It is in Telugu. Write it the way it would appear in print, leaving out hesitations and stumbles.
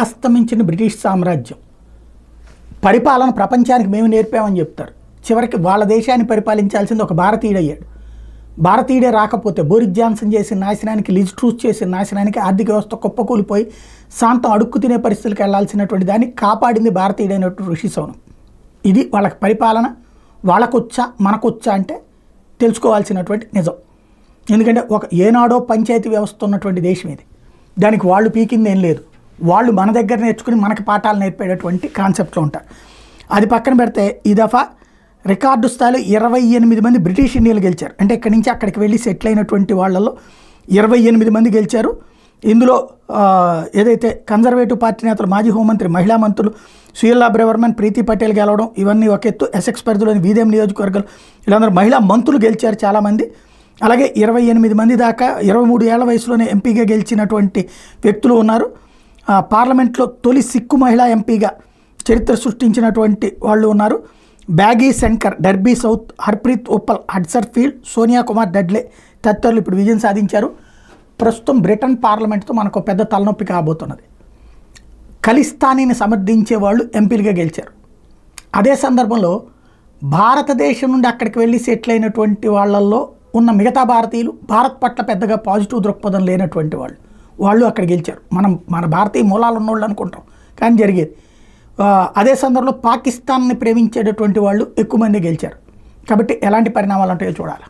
అస్తమించిన బ్రిటిష్ సామ్రాజ్యం పరిపాలన ప్రపంచానికి మేము నేర్పామని చెప్తారు. చివరికి వాళ్ళ దేశాన్ని పరిపాలించాల్సింది ఒక భారతీయుడయ్యాడు. భారతీయుడే రాకపోతే బోరిస్ జాన్సన్ చేసిన నాశనానికి, లిజ్ ట్రూస్ చేసిన నాశనానికి, ఆర్థిక వ్యవస్థ కుప్పకూలిపోయి శాంతం అడుక్కు తినే పరిస్థితులకు వెళ్లాల్సినటువంటి దాన్ని కాపాడింది భారతీయుడైనటువంటి ఋషి సోనం. ఇది వాళ్ళకి పరిపాలన. వాళ్ళకొచ్చా మనకొచ్చా అంటే తెలుసుకోవాల్సినటువంటి నిజం. ఎందుకంటే ఒక ఏనాడో పంచాయతీ వ్యవస్థ ఉన్నటువంటి దేశం ఇది. దానికి వాళ్ళు పీకింది ఏం లేదు. వాళ్ళు మన దగ్గర నేర్చుకుని మనకి పాఠాలు నేర్పేటటువంటి కాన్సెప్ట్లో ఉంటారు. అది పక్కన పెడితే ఈ దఫా రికార్డు స్థాయిలో 28 మంది బ్రిటిష్ ఇండియన్లు గెలిచారు. అంటే ఇక్కడి నుంచి అక్కడికి వెళ్ళి సెటిల్ అయినటువంటి వాళ్ళల్లో 28 మంది గెలిచారు. ఇందులో ఏదైతే కన్జర్వేటివ్ పార్టీ నేతలు, మాజీ హోంమంత్రి, మహిళా మంత్రులు సుయల్లా బ్రెవర్మన్, ప్రీతి పటేల్ గెలవడం ఇవన్నీ ఒక ఎత్తు. ఎసెక్స్ పరిధిలోని వీదేం నియోజకవర్గాలు వీళ్ళందరూ మహిళా మంత్రులు గెలిచారు చాలామంది. అలాగే 28 మంది దాకా 23 ఏళ్ల వయసులోనే ఎంపీగా గెలిచినటువంటి వ్యక్తులు ఉన్నారు. పార్లమెంట్లో తొలి సిక్కు మహిళా ఎంపీగా చరిత్ర సృష్టించినటువంటి వాళ్ళు ఉన్నారు. Baggy Shankar, Derby South, Harpreet Uppal, Huddersfield, Sonia Kumar Dudley తదితరులు ఇప్పుడు విజయం సాధించారు. ప్రస్తుతం బ్రిటన్ పార్లమెంట్తో మనకు పెద్ద తలనొప్పి కాబోతున్నది. ఖలిస్తానీని సమర్థించే వాళ్ళు ఎంపీలుగా గెలిచారు. అదే సందర్భంలో భారతదేశం నుండి అక్కడికి వెళ్ళి సెటిల్ అయినటువంటి వాళ్ళల్లో ఉన్న మిగతా భారతీయులు, భారత్ పట్ల పెద్దగా పాజిటివ్ దృక్పథం లేనటువంటి వాళ్ళు అక్కడ గెలిచారు. మన భారతీయ మూలాలు ఉన్నోళ్ళు అనుకుంటాం, కానీ జరిగేది. అదే సందర్భంలో పాకిస్తాన్ని ప్రేమించేటటువంటి వాళ్ళు ఎక్కువ మంది గెలిచారు. కాబట్టి ఎలాంటి పరిణామాలు ఉంటాయో చూడాలి.